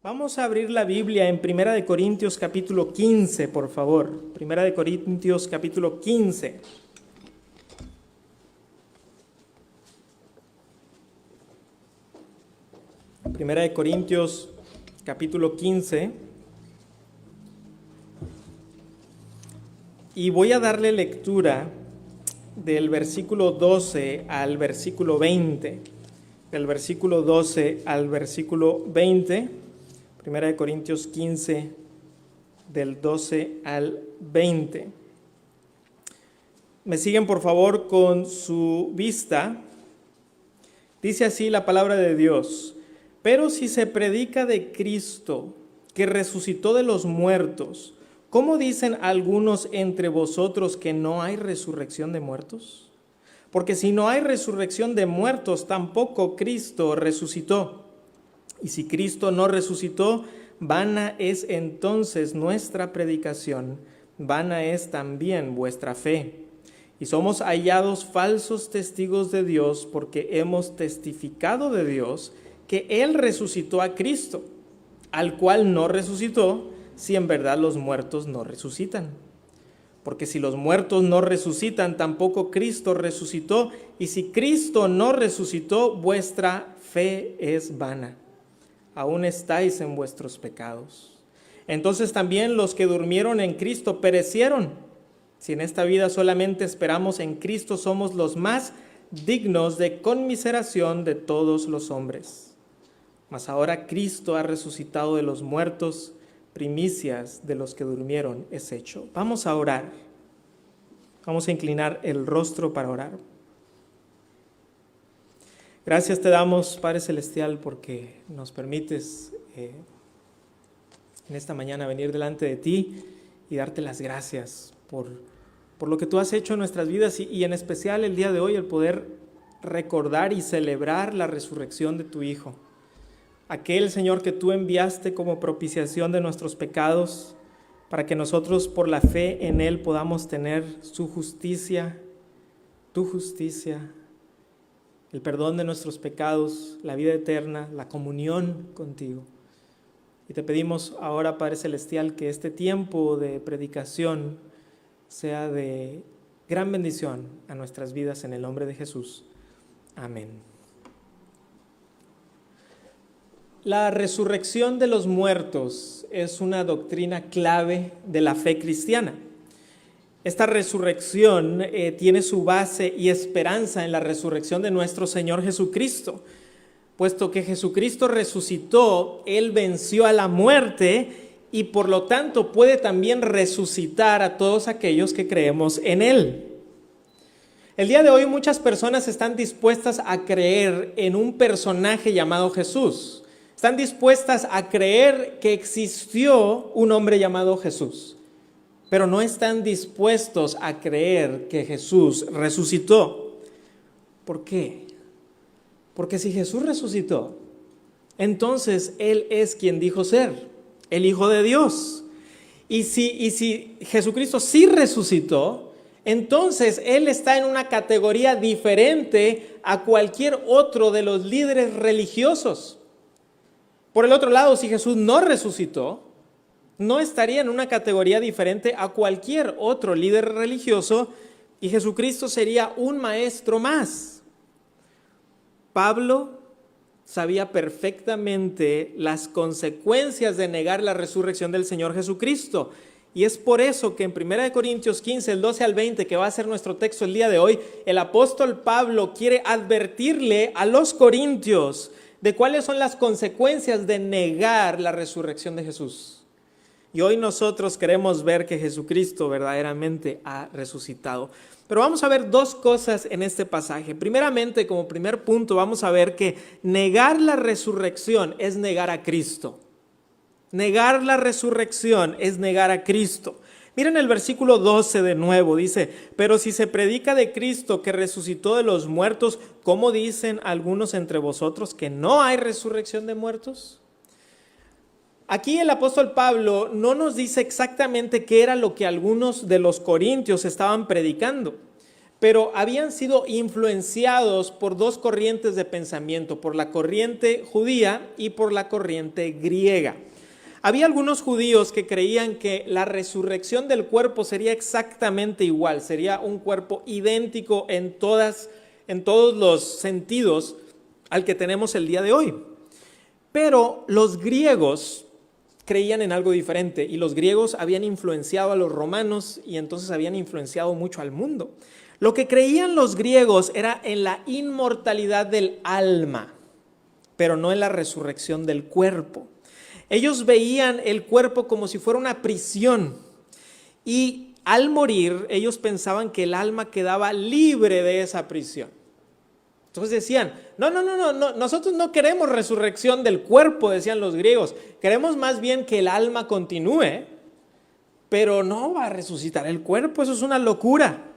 Vamos a abrir la Biblia en Primera de Corintios capítulo 15, por favor. Primera de Corintios capítulo 15. Primera de Corintios capítulo 15. Y voy a darle lectura del versículo 12 al versículo 20. Del versículo 12 al versículo 20. Primera de Corintios 15, del 12 al 20. Me siguen por favor con su vista. Dice así la palabra de Dios: pero si se predica de Cristo, que resucitó de los muertos, ¿cómo dicen algunos entre vosotros que no hay resurrección de muertos? Porque si no hay resurrección de muertos, tampoco Cristo resucitó. Y si Cristo no resucitó, vana es entonces nuestra predicación, vana es también vuestra fe. Y somos hallados falsos testigos de Dios, porque hemos testificado de Dios que Él resucitó a Cristo, al cual no resucitó, si en verdad los muertos no resucitan. Porque si los muertos no resucitan, tampoco Cristo resucitó, y si Cristo no resucitó, vuestra fe es vana. Aún estáis en vuestros pecados. Entonces también los que durmieron en Cristo perecieron. Si en esta vida solamente esperamos en Cristo, somos los más dignos de conmiseración de todos los hombres. Mas ahora Cristo ha resucitado de los muertos, primicias de los que durmieron es hecho. Vamos a orar. Vamos a inclinar el rostro para orar. Gracias te damos, Padre Celestial, porque nos permites en esta mañana venir delante de ti y darte las gracias por lo que tú has hecho en nuestras vidas y en especial el día de hoy el poder recordar y celebrar la resurrección de tu Hijo. Aquel Señor que tú enviaste como propiciación de nuestros pecados para que nosotros por la fe en Él podamos tener su justicia, tu justicia, el perdón de nuestros pecados, la vida eterna, la comunión contigo. Y te pedimos ahora, Padre Celestial, que este tiempo de predicación sea de gran bendición a nuestras vidas en el nombre de Jesús. Amén. La resurrección de los muertos es una doctrina clave de la fe cristiana. Esta resurrección tiene su base y esperanza en la resurrección de nuestro Señor Jesucristo. Puesto que Jesucristo resucitó, Él venció a la muerte y por lo tanto puede también resucitar a todos aquellos que creemos en Él. El día de hoy muchas personas están dispuestas a creer en un personaje llamado Jesús. Están dispuestas a creer que existió un hombre llamado Jesús, pero no están dispuestos a creer que Jesús resucitó. ¿Por qué? Porque si Jesús resucitó, entonces Él es quien dijo ser, el Hijo de Dios. Y si Jesucristo sí resucitó, entonces Él está en una categoría diferente a cualquier otro de los líderes religiosos. Por el otro lado, si Jesús no resucitó, no estaría en una categoría diferente a cualquier otro líder religioso y Jesucristo sería un maestro más. Pablo sabía perfectamente las consecuencias de negar la resurrección del Señor Jesucristo. Y es por eso que en 1 Corintios 15, el 12 al 20, que va a ser nuestro texto el día de hoy, el apóstol Pablo quiere advertirle a los corintios de cuáles son las consecuencias de negar la resurrección de Jesús. Y hoy nosotros queremos ver que Jesucristo verdaderamente ha resucitado. Pero vamos a ver dos cosas en este pasaje. Primeramente, como primer punto, vamos a ver que negar la resurrección es negar a Cristo. Negar la resurrección es negar a Cristo. Miren el versículo 12 de nuevo, dice: pero si se predica de Cristo que resucitó de los muertos, ¿cómo dicen algunos entre vosotros que no hay resurrección de muertos? Aquí el apóstol Pablo no nos dice exactamente qué era lo que algunos de los corintios estaban predicando, pero habían sido influenciados por dos corrientes de pensamiento, por la corriente judía y por la corriente griega. Había algunos judíos que creían que la resurrección del cuerpo sería exactamente igual, sería un cuerpo idéntico en todos los sentidos al que tenemos el día de hoy. Pero los griegos creían en algo diferente, y los griegos habían influenciado a los romanos y entonces habían influenciado mucho al mundo. Lo que creían los griegos era en la inmortalidad del alma, pero no en la resurrección del cuerpo. Ellos veían el cuerpo como si fuera una prisión, y al morir ellos pensaban que el alma quedaba libre de esa prisión. Entonces decían, no, nosotros no queremos resurrección del cuerpo, decían los griegos, queremos más bien que el alma continúe, pero no va a resucitar el cuerpo, eso es una locura.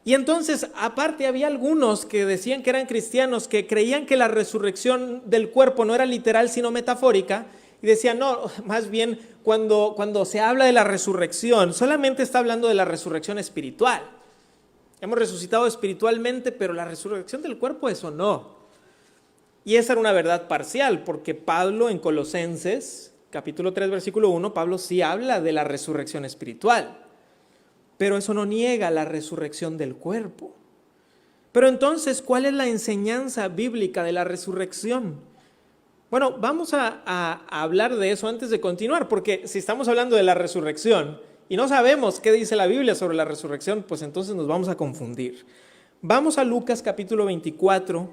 Y entonces, aparte, había algunos que decían que eran cristianos, que creían que la resurrección del cuerpo no era literal, sino metafórica, y decían, no, más bien cuando se habla de la resurrección, solamente está hablando de la resurrección espiritual. Hemos resucitado espiritualmente, pero la resurrección del cuerpo, eso no. Y esa era una verdad parcial, porque Pablo en Colosenses, capítulo 3, versículo 1, Pablo sí habla de la resurrección espiritual. Pero eso no niega la resurrección del cuerpo. Pero entonces, ¿cuál es la enseñanza bíblica de la resurrección? Bueno, vamos a hablar de eso antes de continuar, porque si estamos hablando de la resurrección y no sabemos qué dice la Biblia sobre la resurrección, pues entonces nos vamos a confundir. Vamos a Lucas capítulo 24,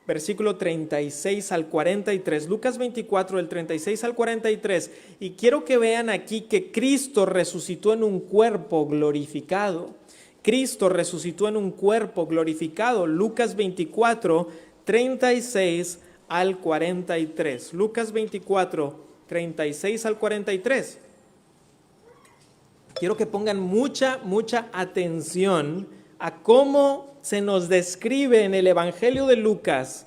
versículo 36 al 43. Lucas 24, del 36 al 43. Y quiero que vean aquí que Cristo resucitó en un cuerpo glorificado. Cristo resucitó en un cuerpo glorificado. Lucas 24, 36 al 43. Lucas 24, 36 al 43. Quiero que pongan mucha atención a cómo se nos describe en el Evangelio de Lucas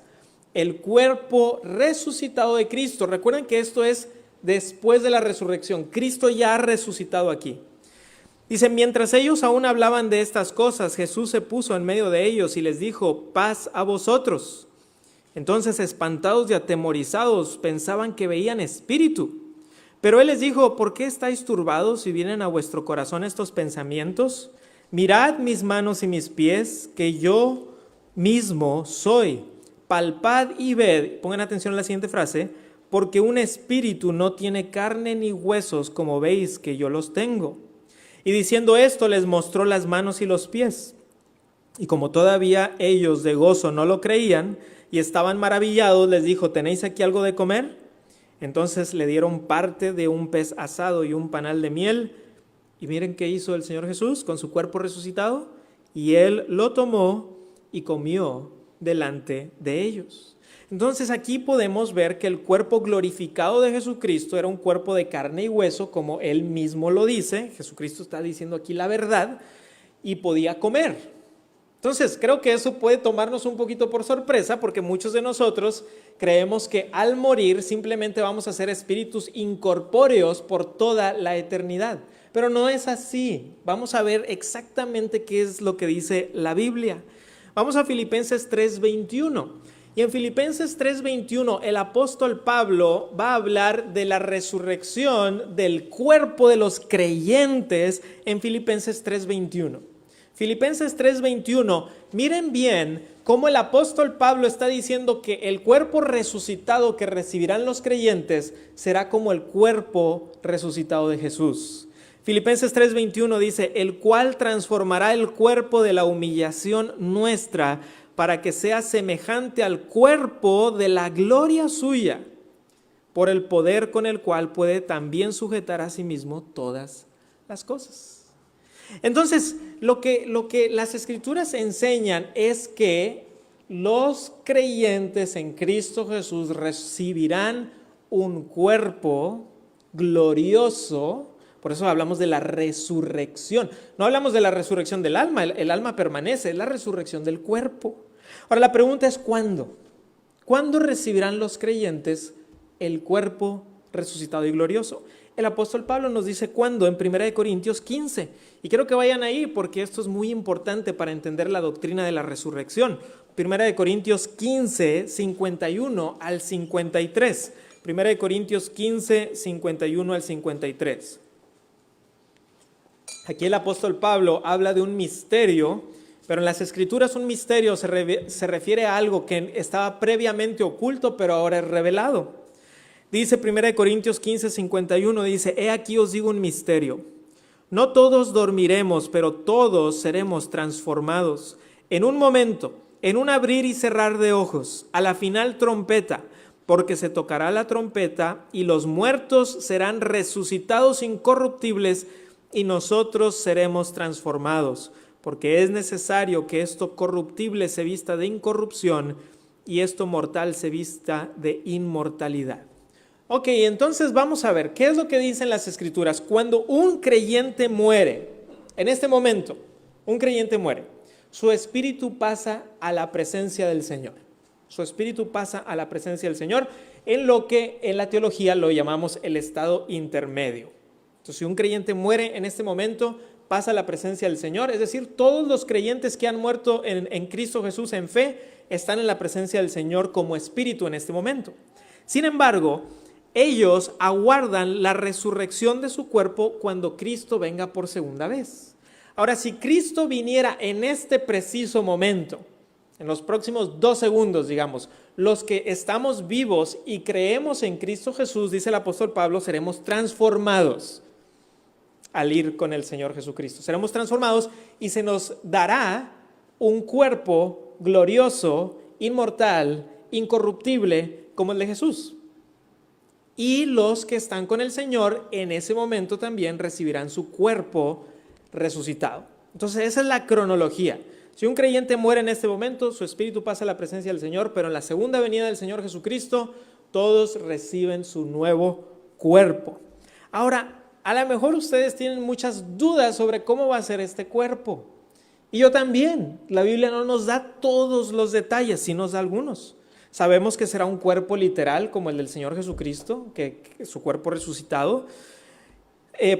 el cuerpo resucitado de Cristo. Recuerden que esto es después de la resurrección. Cristo ya ha resucitado aquí. Dice, mientras ellos aún hablaban de estas cosas, Jesús se puso en medio de ellos y les dijo, paz a vosotros. Entonces, espantados y atemorizados, pensaban que veían espíritu. Pero él les dijo, ¿por qué estáis turbados y vienen a vuestro corazón estos pensamientos? Mirad mis manos y mis pies, que yo mismo soy. Palpad y ved, pongan atención a la siguiente frase, porque un espíritu no tiene carne ni huesos, como veis que yo los tengo. Y diciendo esto, les mostró las manos y los pies. Y como todavía ellos de gozo no lo creían y estaban maravillados, les dijo, ¿tenéis aquí algo de comer? Entonces le dieron parte de un pez asado y un panal de miel. Y miren qué hizo el Señor Jesús con su cuerpo resucitado. Y él lo tomó y comió delante de ellos. Entonces aquí podemos ver que el cuerpo glorificado de Jesucristo era un cuerpo de carne y hueso, como él mismo lo dice. Jesucristo está diciendo aquí la verdad, y podía comer. Entonces, creo que eso puede tomarnos un poquito por sorpresa, porque muchos de nosotros creemos que al morir simplemente vamos a ser espíritus incorpóreos por toda la eternidad. Pero no es así. Vamos a ver exactamente qué es lo que dice la Biblia. Vamos a Filipenses 3:21. Y en Filipenses 3:21 el apóstol Pablo va a hablar de la resurrección del cuerpo de los creyentes en Filipenses 3:21. Filipenses 3:21, miren bien cómo el apóstol Pablo está diciendo que el cuerpo resucitado que recibirán los creyentes será como el cuerpo resucitado de Jesús. Filipenses 3:21 dice, el cual transformará el cuerpo de la humillación nuestra para que sea semejante al cuerpo de la gloria suya, por el poder con el cual puede también sujetar a sí mismo todas las cosas. Entonces, lo que las Escrituras enseñan es que los creyentes en Cristo Jesús recibirán un cuerpo glorioso. Por eso hablamos de la resurrección. No hablamos de la resurrección del alma, el alma permanece, es la resurrección del cuerpo. Ahora la pregunta es ¿cuándo? ¿Cuándo recibirán los creyentes el cuerpo resucitado y glorioso. El apóstol Pablo nos dice cuándo en 1 Corintios 15. Y quiero que vayan ahí porque esto es muy importante para entender la doctrina de la resurrección. 1 Corintios 15, 51 al 53. 1 Corintios 15, 51 al 53. Aquí el apóstol Pablo habla de un misterio, pero en las Escrituras un misterio se refiere a algo que estaba previamente oculto, pero ahora es revelado. Dice 1 Corintios 15, 51, dice: he aquí os digo un misterio. No todos dormiremos, pero todos seremos transformados. En un momento, en un abrir y cerrar de ojos, a la final trompeta, porque se tocará la trompeta y los muertos serán resucitados incorruptibles y nosotros seremos transformados, porque es necesario que esto corruptible se vista de incorrupción y esto mortal se vista de inmortalidad. Ok, entonces vamos a ver, ¿qué es lo que dicen las Escrituras? Cuando un creyente muere, en este momento, un creyente muere, su espíritu pasa a la presencia del Señor. Su espíritu pasa a la presencia del Señor en lo que en la teología lo llamamos el estado intermedio. Entonces, si un creyente muere en este momento, pasa a la presencia del Señor, es decir, todos los creyentes que han muerto en Cristo Jesús en fe están en la presencia del Señor como espíritu en este momento. Sin embargo, ellos aguardan la resurrección de su cuerpo cuando Cristo venga por segunda vez. Ahora, si Cristo viniera en este preciso momento, en los próximos 2 segundos, digamos, los que estamos vivos y creemos en Cristo Jesús, dice el apóstol Pablo, seremos transformados al ir con el Señor Jesucristo. Seremos transformados y se nos dará un cuerpo glorioso, inmortal, incorruptible, como el de Jesús. Y los que están con el Señor en ese momento también recibirán su cuerpo resucitado. Entonces esa es la cronología. Si un creyente muere en este momento, su espíritu pasa a la presencia del Señor, pero en la segunda venida del Señor Jesucristo, todos reciben su nuevo cuerpo. Ahora, a lo mejor ustedes tienen muchas dudas sobre cómo va a ser este cuerpo. Y yo también. La Biblia no nos da todos los detalles, sí nos da algunos. Sabemos que será un cuerpo literal como el del Señor Jesucristo, que su cuerpo resucitado.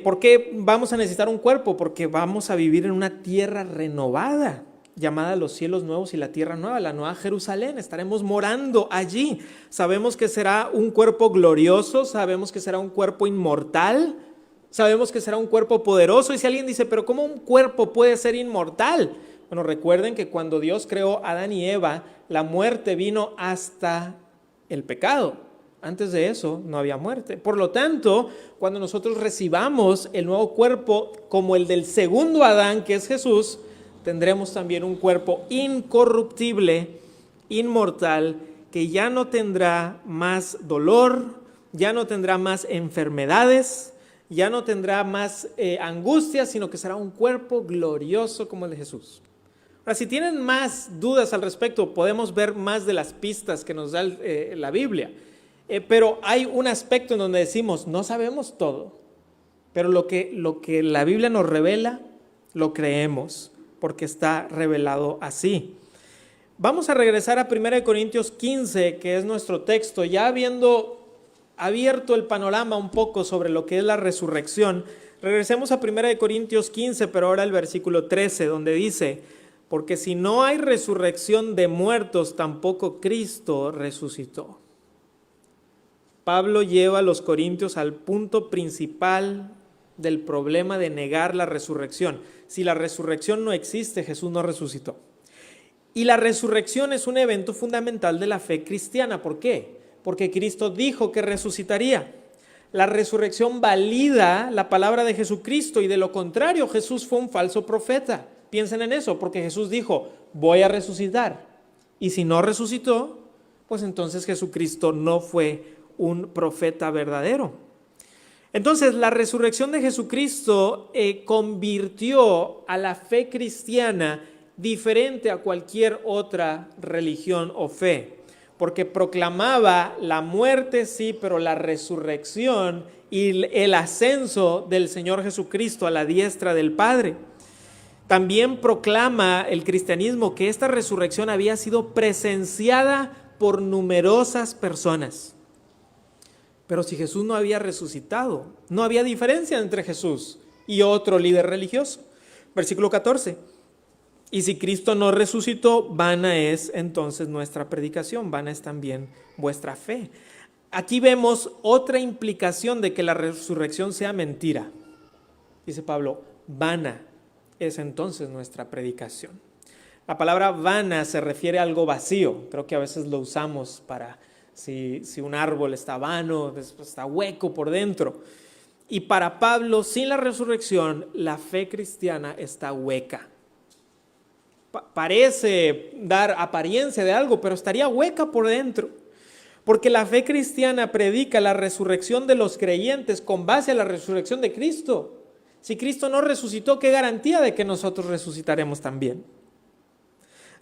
¿Por qué vamos a necesitar un cuerpo? Porque vamos a vivir en una tierra renovada, llamada los cielos nuevos y la tierra nueva, la nueva Jerusalén. Estaremos morando allí. Sabemos que será un cuerpo glorioso, sabemos que será un cuerpo inmortal, sabemos que será un cuerpo poderoso. Y si alguien dice, pero ¿cómo un cuerpo puede ser inmortal? Bueno, recuerden que cuando Dios creó a Adán y Eva, la muerte vino hasta el pecado. Antes de eso no había muerte. Por lo tanto, cuando nosotros recibamos el nuevo cuerpo como el del segundo Adán, que es Jesús, tendremos también un cuerpo incorruptible, inmortal, que ya no tendrá más dolor, ya no tendrá más enfermedades, ya no tendrá más angustia, sino que será un cuerpo glorioso como el de Jesús. Ahora, si tienen más dudas al respecto, podemos ver más de las pistas que nos da la Biblia. Pero hay un aspecto en donde decimos, no sabemos todo, pero lo que la Biblia nos revela, lo creemos, porque está revelado así. Vamos a regresar a 1 Corintios 15, que es nuestro texto, ya habiendo abierto el panorama un poco sobre lo que es la resurrección. Regresemos a 1 Corintios 15, pero ahora al versículo 13, donde dice, porque si no hay resurrección de muertos, tampoco Cristo resucitó. Pablo lleva a los corintios al punto principal del problema de negar la resurrección. Si la resurrección no existe, Jesús no resucitó. Y la resurrección es un evento fundamental de la fe cristiana. ¿Por qué? Porque Cristo dijo que resucitaría. La resurrección valida la palabra de Jesucristo y de lo contrario, Jesús fue un falso profeta. Piensen en eso, porque Jesús dijo, voy a resucitar. Y si no resucitó, pues entonces Jesucristo no fue un profeta verdadero. Entonces, la resurrección de Jesucristo convirtió a la fe cristiana diferente a cualquier otra religión o fe, porque proclamaba la muerte, sí, pero la resurrección y el ascenso del Señor Jesucristo a la diestra del Padre. También proclama el cristianismo que esta resurrección había sido presenciada por numerosas personas. Pero si Jesús no había resucitado, no había diferencia entre Jesús y otro líder religioso. Versículo 14. Y si Cristo no resucitó, vana es entonces nuestra predicación, vana es también vuestra fe. Aquí vemos otra implicación de que la resurrección sea mentira. Dice Pablo, vana es entonces nuestra predicación. La palabra vana se refiere a algo vacío. Creo que a veces lo usamos para si un árbol está vano, está hueco por dentro. Y para Pablo, sin la resurrección, la fe cristiana está hueca. Parece dar apariencia de algo, pero estaría hueca por dentro. Porque la fe cristiana predica la resurrección de los creyentes con base a la resurrección de Cristo. Si Cristo no resucitó, ¿qué garantía de que nosotros resucitaremos también?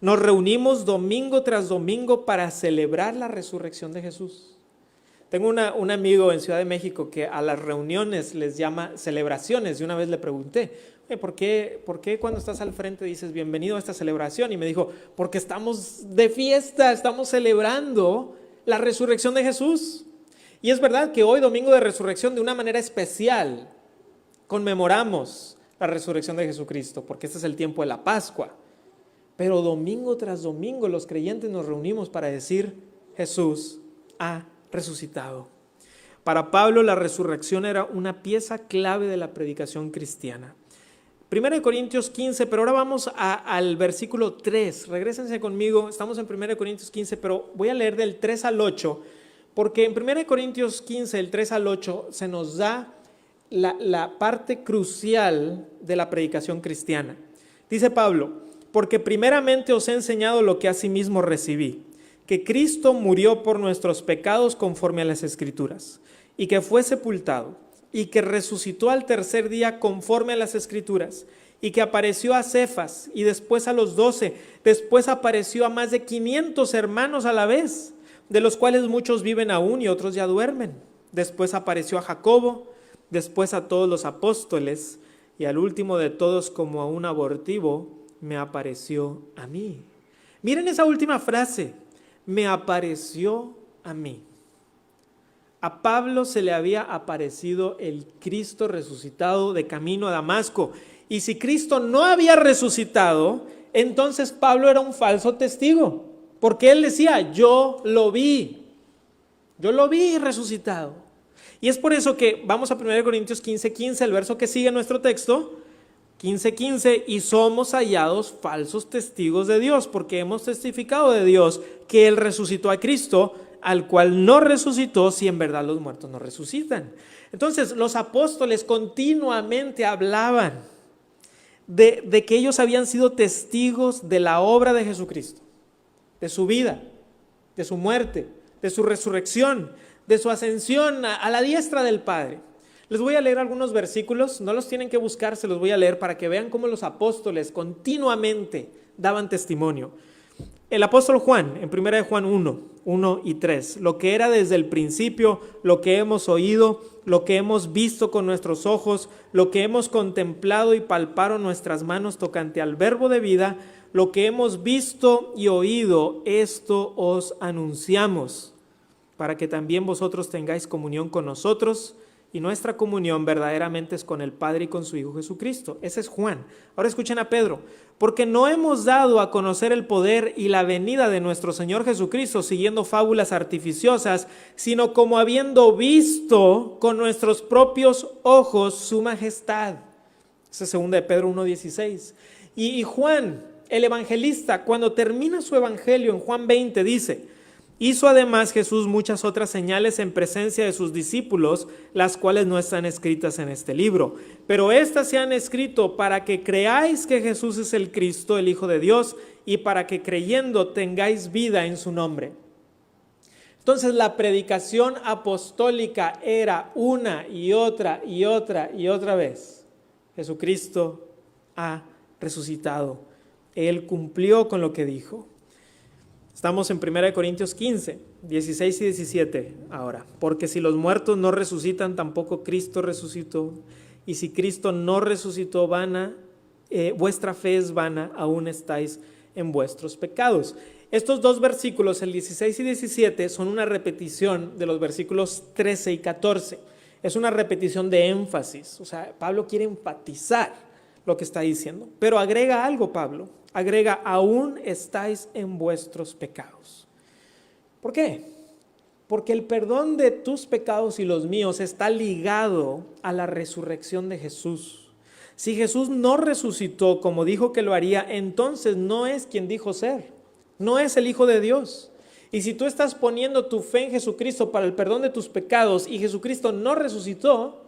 Nos reunimos domingo tras domingo para celebrar la resurrección de Jesús. Tengo un amigo en Ciudad de México que a las reuniones les llama celebraciones. Y una vez le pregunté, ¿por qué cuando estás al frente dices bienvenido a esta celebración? Y me dijo, porque estamos de fiesta, estamos celebrando la resurrección de Jesús. Y es verdad que hoy, domingo de resurrección, de una manera especial, conmemoramos la resurrección de Jesucristo, porque este es el tiempo de la Pascua. Pero domingo tras domingo los creyentes nos reunimos para decir, Jesús ha resucitado. Para Pablo la resurrección era una pieza clave de la predicación cristiana. 1 Corintios 15, pero ahora vamos al versículo 3. Regrésense conmigo, estamos en 1 Corintios 15, pero voy a leer del 3 al 8, porque en 1 Corintios 15, del 3 al 8, se nos da la parte crucial de la predicación cristiana. Dice Pablo, porque primeramente os he enseñado lo que asimismo recibí, que Cristo murió por nuestros pecados conforme a las Escrituras, y que fue sepultado, y que resucitó al tercer día conforme a las Escrituras, y que apareció a Cefas, y después a los 12, después apareció a más de 500 hermanos a la vez, de los cuales muchos viven aún y otros ya duermen. Después apareció a Jacobo, después a todos los apóstoles, y al último de todos, como a un abortivo, me apareció a mí. Miren esa última frase, me apareció a mí. A Pablo se le había aparecido el Cristo resucitado de camino a Damasco. Y si Cristo no había resucitado, entonces Pablo era un falso testigo. Porque él decía, yo lo vi resucitado. Y es por eso que vamos a 1 Corintios 15:15, el verso que sigue nuestro texto, 15:15, y somos hallados falsos testigos de Dios, porque hemos testificado de Dios que Él resucitó a Cristo, al cual no resucitó, si en verdad los muertos no resucitan. Entonces los apóstoles continuamente hablaban de que ellos habían sido testigos de la obra de Jesucristo, de su vida, de su muerte, de su resurrección, de su ascensión a la diestra del Padre. Les voy a leer algunos versículos, no los tienen que buscar, se los voy a leer para que vean cómo los apóstoles continuamente daban testimonio. El apóstol Juan, en 1 Juan 1 y 3, lo que era desde el principio, lo que hemos oído, lo que hemos visto con nuestros ojos, lo que hemos contemplado y palparon nuestras manos tocante al verbo de vida, lo que hemos visto y oído, esto os anunciamos, para que también vosotros tengáis comunión con nosotros, y nuestra comunión verdaderamente es con el Padre y con su Hijo Jesucristo. Ese es Juan. Ahora escuchen a Pedro. Porque no hemos dado a conocer el poder y la venida de nuestro Señor Jesucristo siguiendo fábulas artificiosas, sino como habiendo visto con nuestros propios ojos su majestad. Esa es 2 de Pedro 1:16. Y Juan, el evangelista, cuando termina su evangelio en Juan 20, dice: hizo además Jesús muchas otras señales en presencia de sus discípulos, las cuales no están escritas en este libro. Pero estas se han escrito para que creáis que Jesús es el Cristo, el Hijo de Dios, y para que creyendo tengáis vida en su nombre. Entonces la predicación apostólica era una y otra y otra y otra vez: Jesucristo ha resucitado. Él cumplió con lo que dijo. Estamos en 1 Corintios 15, 16 y 17 ahora. Porque si los muertos no resucitan, tampoco Cristo resucitó. Y si Cristo no resucitó, vuestra fe es vana, aún estáis en vuestros pecados. estos dos versículos, el 16 y 17, son una repetición de los versículos 13 y 14. Es una repetición de énfasis. O sea, Pablo quiere enfatizar lo que está diciendo. Pero agrega algo, Pablo. Agrega, aún estáis en vuestros pecados. ¿Por qué? Porque el perdón de tus pecados y los míos está ligado a la resurrección de Jesús. Si Jesús no resucitó como dijo que lo haría, entonces no es quien dijo ser. No es el Hijo de Dios. Y si tú estás poniendo tu fe en Jesucristo para el perdón de tus pecados y Jesucristo no resucitó,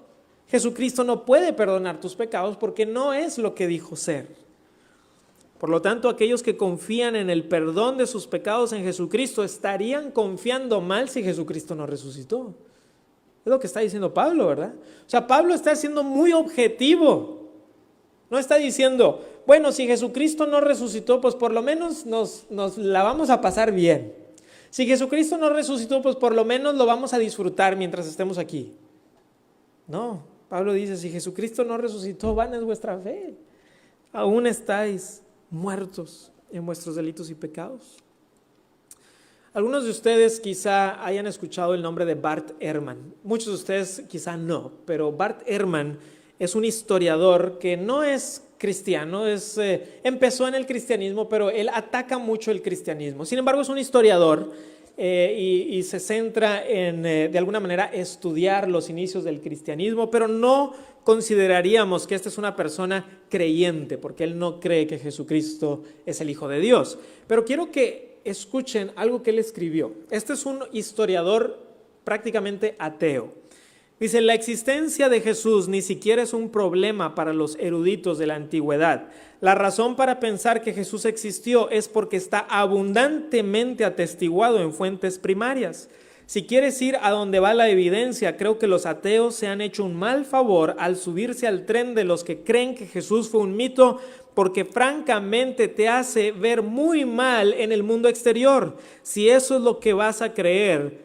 Jesucristo no puede perdonar tus pecados porque no es lo que dijo ser. Por lo tanto, aquellos que confían en el perdón de sus pecados en Jesucristo estarían confiando mal si Jesucristo no resucitó. Es lo que está diciendo Pablo, ¿verdad? O sea, Pablo está siendo muy objetivo. No está diciendo, bueno, si Jesucristo no resucitó, pues por lo menos nos la vamos a pasar bien. Si Jesucristo no resucitó, pues por lo menos lo vamos a disfrutar mientras estemos aquí. No, Pablo dice, si Jesucristo no resucitó, vana es vuestra fe. Aún estáis muertos en vuestros delitos y pecados. Algunos de ustedes quizá hayan escuchado el nombre de Bart Ehrman. Muchos de ustedes quizá no, pero Bart Ehrman es un historiador que no es cristiano, empezó en el cristianismo, pero él ataca mucho el cristianismo. Sin embargo, es un historiador y se centra en, de alguna manera, estudiar los inicios del cristianismo, pero no consideraríamos que esta es una persona creyente, porque él no cree que Jesucristo es el Hijo de Dios. Pero quiero que escuchen algo que él escribió. Este es un historiador prácticamente ateo. Dice, la existencia de Jesús ni siquiera es un problema para los eruditos de la antigüedad. La razón para pensar que Jesús existió es porque está abundantemente atestiguado en fuentes primarias. Si quieres ir a donde va la evidencia, creo que los ateos se han hecho un mal favor al subirse al tren de los que creen que Jesús fue un mito, porque francamente te hace ver muy mal en el mundo exterior. Si eso es lo que vas a creer,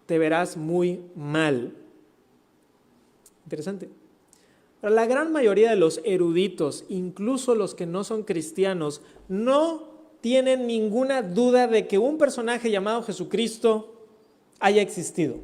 te verás muy mal. Interesante. Pero la gran mayoría de los eruditos, incluso los que no son cristianos, no tienen ninguna duda de que un personaje llamado Jesucristo haya existido.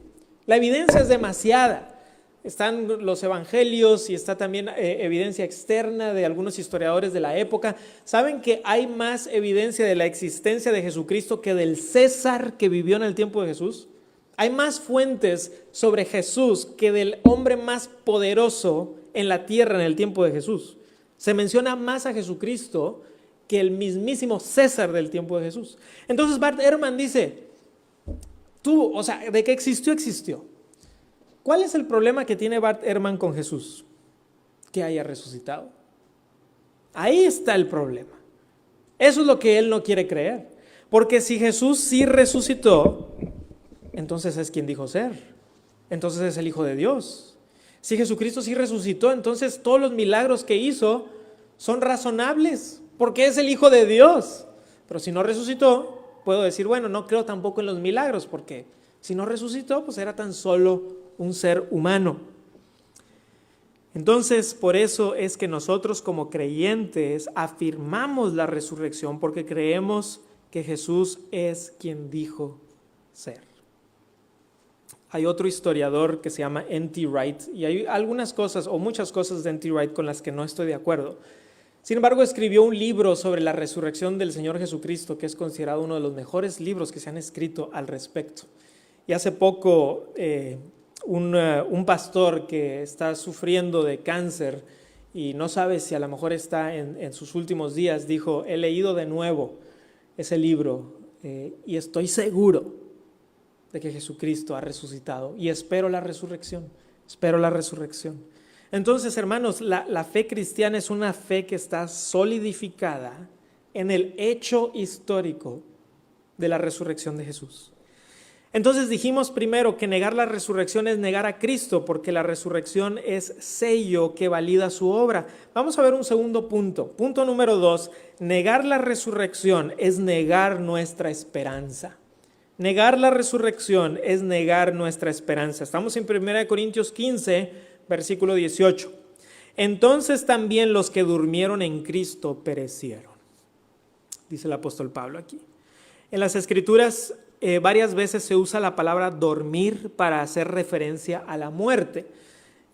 La evidencia es demasiada. Están los evangelios y está también evidencia externa de algunos historiadores de la época. ¿Saben que hay más evidencia de la existencia de Jesucristo que del César que vivió en el tiempo de Jesús? Hay más fuentes sobre Jesús que del hombre más poderoso en la tierra en el tiempo de Jesús. Se menciona más a Jesucristo que el mismísimo César del tiempo de Jesús. Entonces Bart Ehrman dice, de que existió, existió. ¿Cuál es el problema que tiene Bart Ehrman con Jesús? Que haya resucitado. Ahí está el problema. Eso es lo que él no quiere creer. Porque si Jesús sí resucitó, entonces es quien dijo ser. Entonces es el Hijo de Dios. Si Jesucristo sí resucitó, entonces todos los milagros que hizo son razonables, porque es el Hijo de Dios. Pero si no resucitó, puedo decir, bueno, no creo tampoco en los milagros, porque si no resucitó, pues era tan solo un ser humano. Entonces, por eso es que nosotros como creyentes afirmamos la resurrección, porque creemos que Jesús es quien dijo ser. Hay otro historiador que se llama N.T. Wright, y hay algunas cosas, o muchas cosas de N.T. Wright con las que no estoy de acuerdo. Sin embargo, escribió un libro sobre la resurrección del Señor Jesucristo, que es considerado uno de los mejores libros que se han escrito al respecto. Y hace poco, un pastor que está sufriendo de cáncer y no sabe si a lo mejor está en sus últimos días, dijo, he leído de nuevo ese libro y estoy seguro de que Jesucristo ha resucitado y espero la resurrección. Entonces, hermanos, la fe cristiana es una fe que está solidificada en el hecho histórico de la resurrección de Jesús. Entonces dijimos primero que negar la resurrección es negar a Cristo, porque la resurrección es sello que valida su obra. Vamos a ver un segundo punto. Punto número 2, negar la resurrección es negar nuestra esperanza. Negar la resurrección es negar nuestra esperanza. Estamos en 1 Corintios 15, versículo 18. Entonces también los que durmieron en Cristo perecieron. Dice el apóstol Pablo aquí. En las Escrituras varias veces se usa la palabra dormir para hacer referencia a la muerte.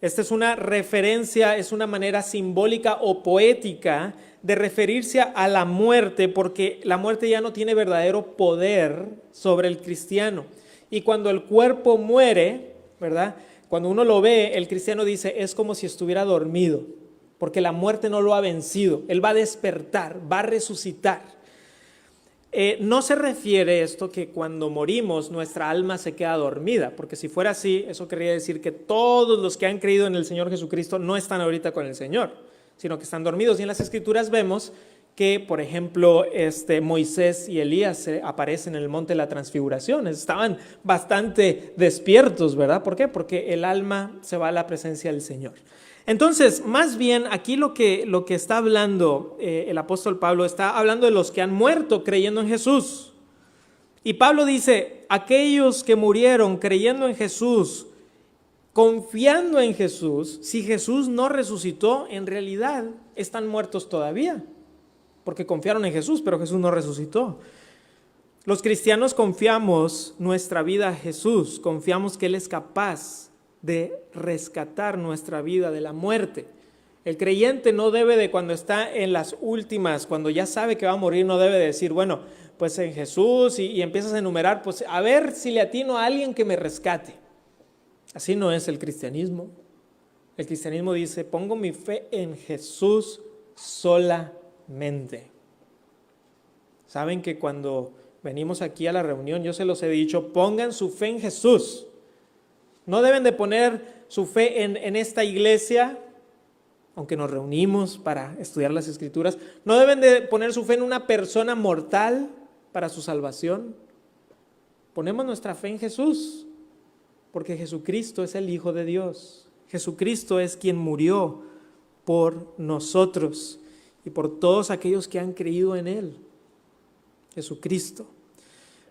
Esta es una referencia, es una manera simbólica o poética de referirse a la muerte, porque la muerte ya no tiene verdadero poder sobre el cristiano. Y cuando el cuerpo muere, ¿verdad? Cuando uno lo ve, el cristiano dice, es como si estuviera dormido, porque la muerte no lo ha vencido. Él va a despertar, va a resucitar. No se refiere esto que cuando morimos nuestra alma se queda dormida, porque si fuera así, eso querría decir que todos los que han creído en el Señor Jesucristo no están ahorita con el Señor, sino que están dormidos. Y en las Escrituras vemos que, por ejemplo, Moisés y Elías aparecen en el monte de la transfiguración, estaban bastante despiertos, ¿verdad? ¿Por qué? Porque el alma se va a la presencia del Señor. Entonces, más bien aquí lo que está hablando el apóstol Pablo, está hablando de los que han muerto creyendo en Jesús. Y Pablo dice, aquellos que murieron creyendo en Jesús, confiando en Jesús, si Jesús no resucitó, en realidad están muertos todavía, porque confiaron en Jesús, pero Jesús no resucitó. Los cristianos confiamos nuestra vida a Jesús, confiamos que Él es capaz de rescatar nuestra vida de la muerte. El creyente no debe de, cuando está en las últimas, cuando ya sabe que va a morir, no debe de decir, bueno, pues en Jesús y empiezas a enumerar, pues a ver si le atino a alguien que me rescate. Así no es el cristianismo. El cristianismo dice, pongo mi fe en Jesús solamente. Saben que cuando venimos aquí a la reunión, yo se los he dicho, pongan su fe en Jesús. No deben de poner su fe en esta iglesia, aunque nos reunimos para estudiar las Escrituras. No deben de poner su fe en una persona mortal para su salvación. Ponemos nuestra fe en Jesús, porque Jesucristo es el Hijo de Dios. Jesucristo es quien murió por nosotros y por todos aquellos que han creído en Él. Jesucristo.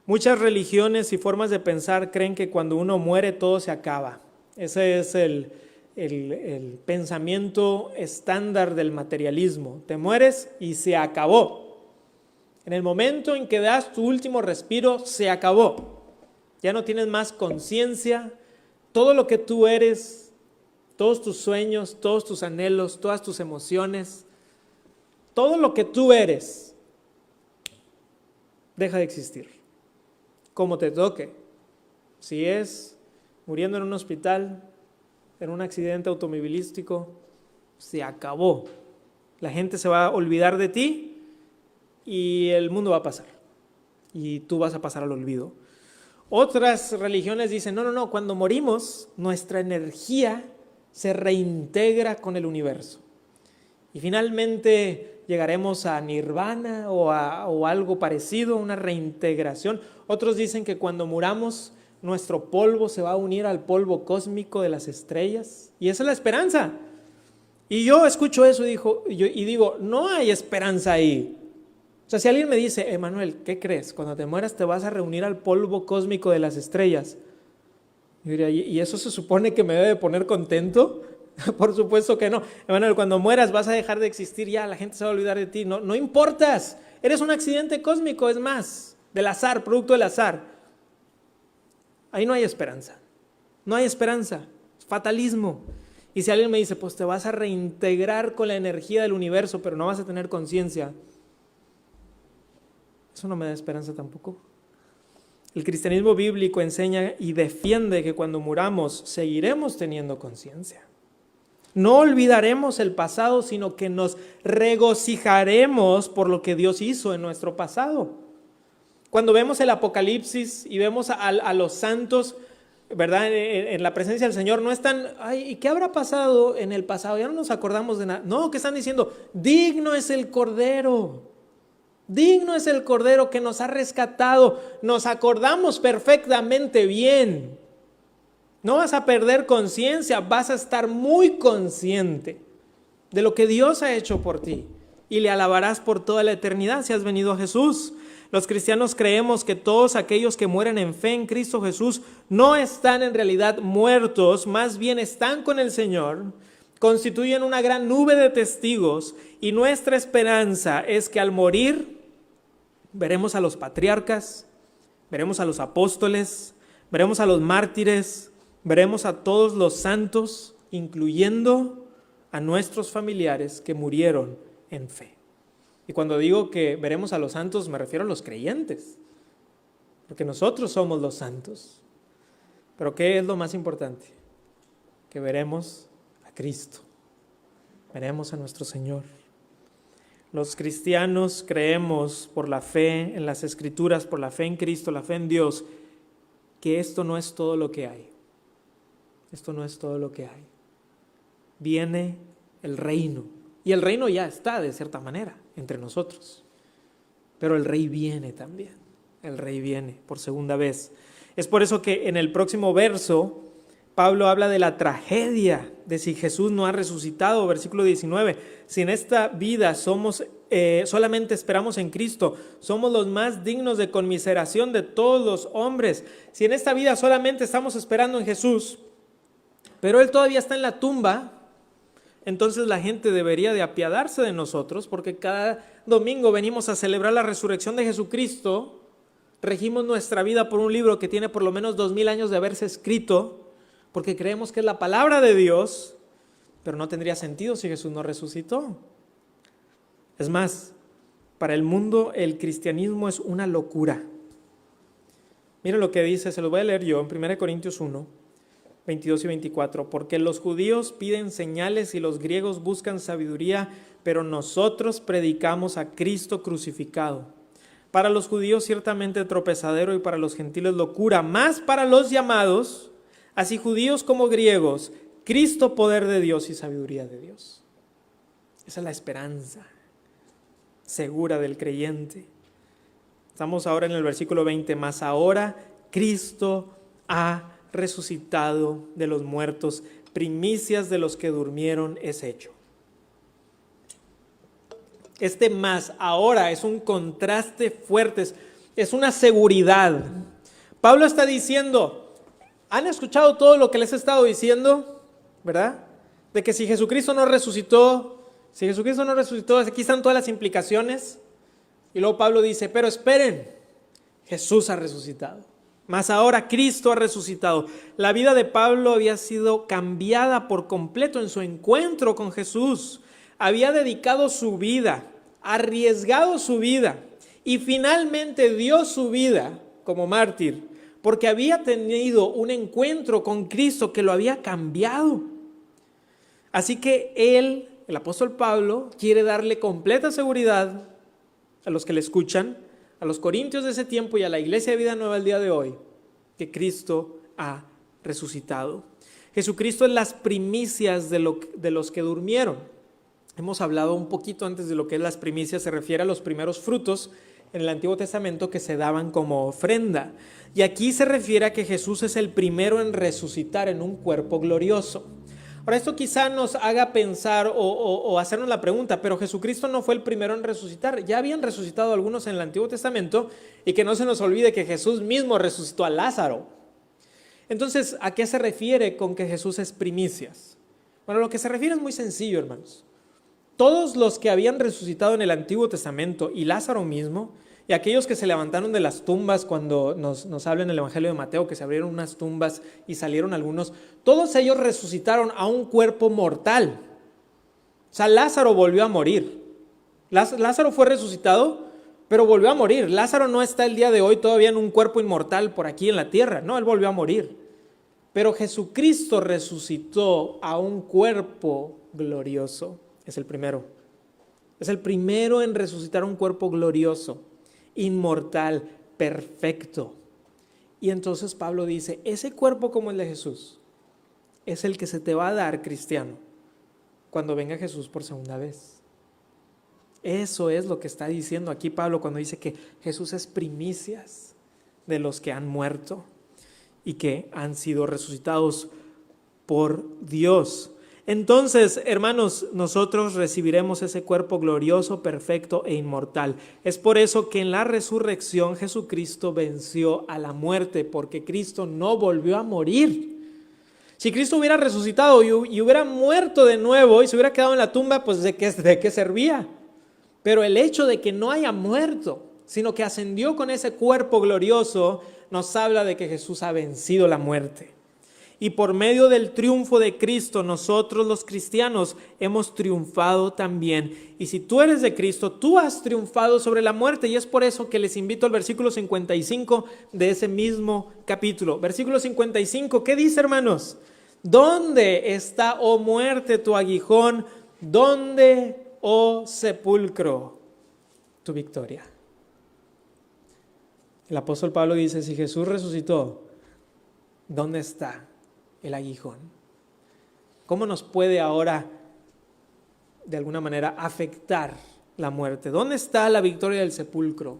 Muchas religiones y formas de pensar creen que cuando uno muere todo se acaba. Ese es el pensamiento estándar del materialismo. Te mueres y se acabó. En el momento en que das tu último respiro, se acabó. Ya no tienes más conciencia. Todo lo que tú eres, todos tus sueños, todos tus anhelos, todas tus emociones, todo lo que tú eres, deja de existir. Como te toque, si es muriendo en un hospital, en un accidente automovilístico, se acabó. La gente se va a olvidar de ti y el mundo va a pasar y tú vas a pasar al olvido. Otras religiones dicen, no, cuando morimos, nuestra energía se reintegra con el universo y finalmente llegaremos a nirvana o algo parecido, una reintegración. Otros dicen que cuando muramos, nuestro polvo se va a unir al polvo cósmico de las estrellas. Y esa es la esperanza. Y yo escucho eso y digo, no hay esperanza ahí. O sea, si alguien me dice, Emanuel, ¿qué crees? Cuando te mueras te vas a reunir al polvo cósmico de las estrellas. Yo diría, ¿y eso se supone que me debe poner contento? Por supuesto que no. Emanuel, cuando mueras vas a dejar de existir ya, la gente se va a olvidar de ti. No importas, eres un accidente cósmico, es más, del azar, producto del azar. Ahí no hay esperanza, no hay esperanza, es fatalismo. Y si alguien me dice, pues te vas a reintegrar con la energía del universo, pero no vas a tener conciencia, eso no me da esperanza tampoco. El cristianismo bíblico enseña y defiende que cuando muramos seguiremos teniendo conciencia. No olvidaremos el pasado, sino que nos regocijaremos por lo que Dios hizo en nuestro pasado. Cuando vemos el Apocalipsis y vemos a los santos, ¿verdad? En la presencia del Señor, no están, ¿y qué habrá pasado en el pasado? Ya no nos acordamos de nada. No, ¿qué están diciendo? Digno es el Cordero. Digno es el Cordero que nos ha rescatado. Nos acordamos perfectamente bien. No vas a perder conciencia, vas a estar muy consciente de lo que Dios ha hecho por ti y le alabarás por toda la eternidad si has venido a Jesús. Los cristianos creemos que todos aquellos que mueren en fe en Cristo Jesús no están en realidad muertos, más bien están con el Señor, constituyen una gran nube de testigos y nuestra esperanza es que al morir Veremos a los patriarcas, veremos a los apóstoles, veremos a los mártires, veremos a todos los santos, incluyendo a nuestros familiares que murieron en fe. Y cuando digo que veremos a los santos, me refiero a los creyentes, porque nosotros somos los santos. Pero ¿qué es lo más importante? Que veremos a Cristo, veremos a nuestro Señor. Los cristianos creemos por la fe en las Escrituras, por la fe en Cristo, la fe en Dios, que esto no es todo lo que hay. Esto no es todo lo que hay. Viene el reino. Y el reino ya está, de cierta manera, entre nosotros. Pero el rey viene también. El rey viene por segunda vez. Es por eso que en el próximo verso, Pablo habla de la tragedia de si Jesús no ha resucitado, versículo 19. Si en esta vida solamente esperamos en Cristo, somos los más dignos de conmiseración de todos los hombres. Si en esta vida solamente estamos esperando en Jesús, pero Él todavía está en la tumba, entonces la gente debería de apiadarse de nosotros, porque cada domingo venimos a celebrar la resurrección de Jesucristo, regimos nuestra vida por un libro que tiene por lo menos 2000 años de haberse escrito, porque creemos que es la palabra de Dios, pero no tendría sentido si Jesús no resucitó. Es más, para el mundo el cristianismo es una locura. Miren lo que dice, se lo voy a leer yo en 1 Corintios 1, 22 y 24. Porque los judíos piden señales y los griegos buscan sabiduría, pero nosotros predicamos a Cristo crucificado. Para los judíos ciertamente tropezadero y para los gentiles locura, más para los llamados, así judíos como griegos, Cristo poder de Dios y sabiduría de Dios. Esa es la esperanza segura del creyente. Estamos ahora en el versículo 20, mas ahora Cristo ha resucitado de los muertos, primicias de los que durmieron es hecho. Este más ahora es un contraste fuerte, es una seguridad. Pablo está diciendo, ¿han escuchado todo lo que les he estado diciendo? ¿Verdad? De que si Jesucristo no resucitó, aquí están todas las implicaciones. Y luego Pablo dice, pero esperen, Jesús ha resucitado. Mas ahora Cristo ha resucitado. La vida de Pablo había sido cambiada por completo en su encuentro con Jesús. Había dedicado su vida, arriesgado su vida y finalmente dio su vida como mártir porque había tenido un encuentro con Cristo que lo había cambiado. Así que él, el apóstol Pablo, quiere darle completa seguridad a los que le escuchan, a los corintios de ese tiempo y a la iglesia de Vida Nueva el día de hoy, que Cristo ha resucitado. Jesucristo es las primicias de los que durmieron. Hemos hablado un poquito antes de lo que es las primicias, se refiere a los primeros frutos en el Antiguo Testamento que se daban como ofrenda. Y aquí se refiere a que Jesús es el primero en resucitar en un cuerpo glorioso. Ahora esto quizá nos haga pensar o hacernos la pregunta, pero Jesucristo no fue el primero en resucitar. Ya habían resucitado algunos en el Antiguo Testamento y que no se nos olvide que Jesús mismo resucitó a Lázaro. Entonces, ¿a qué se refiere con que Jesús es primicias? Bueno, lo que se refiere es muy sencillo, hermanos. Todos los que habían resucitado en el Antiguo Testamento y Lázaro mismo, y aquellos que se levantaron de las tumbas cuando nos habla en el Evangelio de Mateo, que se abrieron unas tumbas y salieron algunos, todos ellos resucitaron a un cuerpo mortal. O sea, Lázaro volvió a morir. Lázaro fue resucitado, pero volvió a morir. Lázaro no está el día de hoy todavía en un cuerpo inmortal por aquí en la tierra. No, él volvió a morir. Pero Jesucristo resucitó a un cuerpo glorioso. Es el primero. Es el primero en resucitar un cuerpo glorioso, inmortal, perfecto. Y entonces Pablo dice, ese cuerpo como el de Jesús es el que se te va a dar, cristiano, cuando venga Jesús por segunda vez. Eso es lo que está diciendo aquí Pablo cuando dice que Jesús es primicias de los que han muerto y que han sido resucitados por Dios. Entonces, hermanos, nosotros recibiremos ese cuerpo glorioso, perfecto e inmortal. Es por eso que en la resurrección Jesucristo venció a la muerte, porque Cristo no volvió a morir. Si Cristo hubiera resucitado y hubiera muerto de nuevo y se hubiera quedado en la tumba, pues ¿de qué servía? Pero el hecho de que no haya muerto sino que ascendió con ese cuerpo glorioso, nos habla de que Jesús ha vencido la muerte. Y por medio del triunfo de Cristo, nosotros los cristianos hemos triunfado también. Y si tú eres de Cristo, tú has triunfado sobre la muerte. Y es por eso que les invito al versículo 55 de ese mismo capítulo. Versículo 55, ¿qué dice, hermanos? ¿Dónde está, oh muerte, tu aguijón? ¿Dónde, oh sepulcro, tu victoria? El apóstol Pablo dice, si Jesús resucitó, ¿dónde está el aguijón? ¿Cómo nos puede ahora, de alguna manera, afectar la muerte? ¿Dónde está la victoria del sepulcro?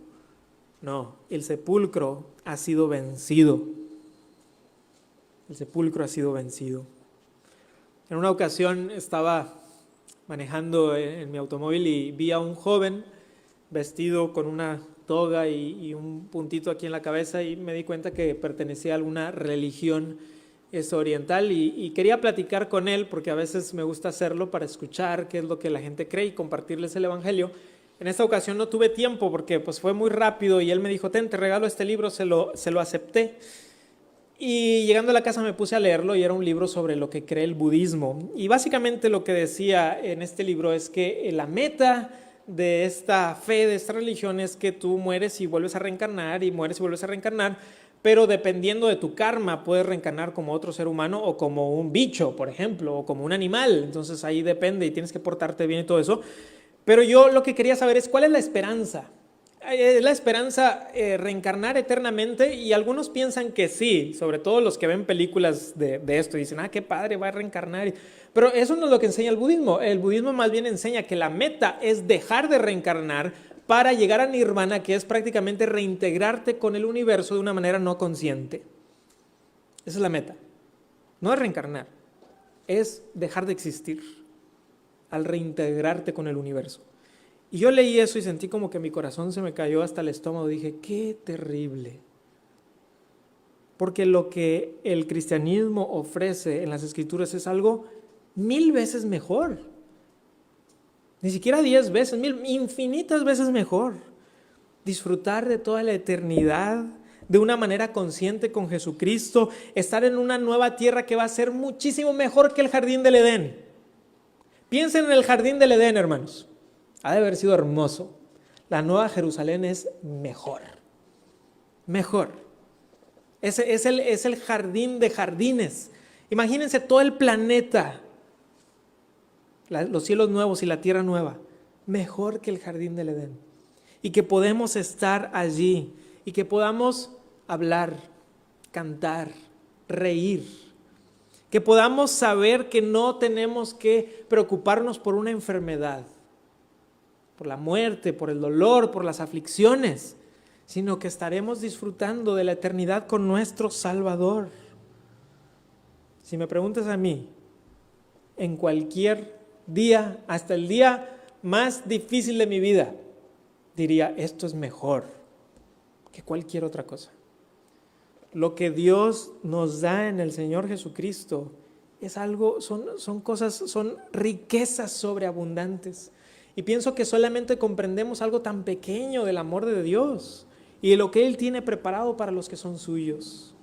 No, el sepulcro ha sido vencido. El sepulcro ha sido vencido. En una ocasión estaba manejando en mi automóvil y vi a un joven vestido con una toga y un puntito aquí en la cabeza, y me di cuenta que pertenecía a alguna religión oriental y quería platicar con él, porque a veces me gusta hacerlo para escuchar qué es lo que la gente cree y compartirles el evangelio. En esta ocasión no tuve tiempo porque pues fue muy rápido y él me dijo, ten, te regalo este libro, se lo acepté. Y llegando a la casa me puse a leerlo y era un libro sobre lo que cree el budismo. Y básicamente lo que decía en este libro es que la meta de esta fe, de esta religión, es que tú mueres y vuelves a reencarnar y mueres y vuelves a reencarnar, pero dependiendo de tu karma puedes reencarnar como otro ser humano o como un bicho, por ejemplo, o como un animal. Entonces ahí depende y tienes que portarte bien y todo eso. Pero yo lo que quería saber es cuál es la esperanza. ¿Es la esperanza reencarnar eternamente? Y algunos piensan que sí, sobre todo los que ven películas de esto y dicen, qué padre, va a reencarnar. Pero eso no es lo que enseña el budismo. El budismo más bien enseña que la meta es dejar de reencarnar para llegar a nirvana, que es prácticamente reintegrarte con el universo de una manera no consciente. Esa es la meta. No es reencarnar, es dejar de existir al reintegrarte con el universo. Y yo leí eso y sentí como que mi corazón se me cayó hasta el estómago. Dije, qué terrible. Porque lo que el cristianismo ofrece en las escrituras es algo 1000 veces mejor. Ni siquiera 10 veces, 1000, infinitas veces mejor. Disfrutar de toda la eternidad de una manera consciente con Jesucristo. Estar en una nueva tierra que va a ser muchísimo mejor que el jardín del Edén. Piensen en el jardín del Edén, hermanos. Ha de haber sido hermoso. La nueva Jerusalén es mejor. Mejor. Es el jardín de jardines. Imagínense todo el planeta. Los cielos nuevos y la tierra nueva. Mejor que el jardín del Edén. Y que podemos estar allí. Y que podamos hablar, cantar, reír. Que podamos saber que no tenemos que preocuparnos por una enfermedad, por la muerte, por el dolor, por las aflicciones, sino que estaremos disfrutando de la eternidad con nuestro Salvador. Si me preguntas a mí, en cualquier día, hasta el día más difícil de mi vida, diría, esto es mejor que cualquier otra cosa. Lo que Dios nos da en el Señor Jesucristo es algo, son cosas, son riquezas sobreabundantes. Y pienso que solamente comprendemos algo tan pequeño del amor de Dios y de lo que Él tiene preparado para los que son suyos.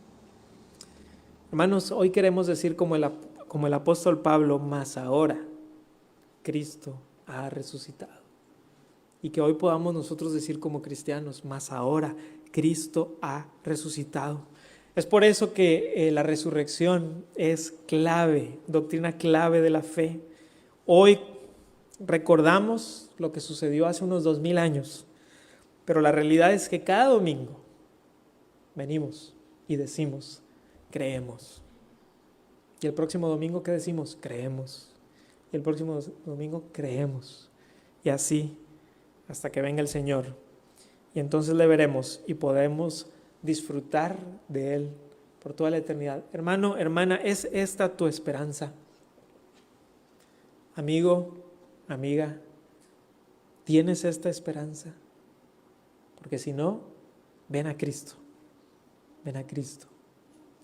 Hermanos, hoy queremos decir como el apóstol Pablo, mas ahora Cristo ha resucitado. Y que hoy podamos nosotros decir como cristianos, mas ahora Cristo ha resucitado. Es por eso que la resurrección es clave, doctrina clave de la fe. Hoy recordamos lo que sucedió hace unos 2000 años, pero la realidad es que cada domingo venimos y decimos, creemos. Y el próximo domingo, ¿qué decimos? Creemos. Y el próximo domingo, creemos. Y así, hasta que venga el Señor. Y entonces le veremos y podemos disfrutar de Él por toda la eternidad. Hermano, hermana, ¿es esta tu esperanza? Amigo, amiga, ¿tienes esta esperanza? Porque si no, ven a Cristo. Ven a Cristo.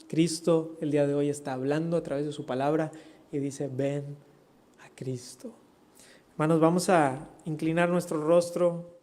Cristo el día de hoy está hablando a través de su palabra y dice, ven a Cristo. Hermanos, vamos a inclinar nuestro rostro.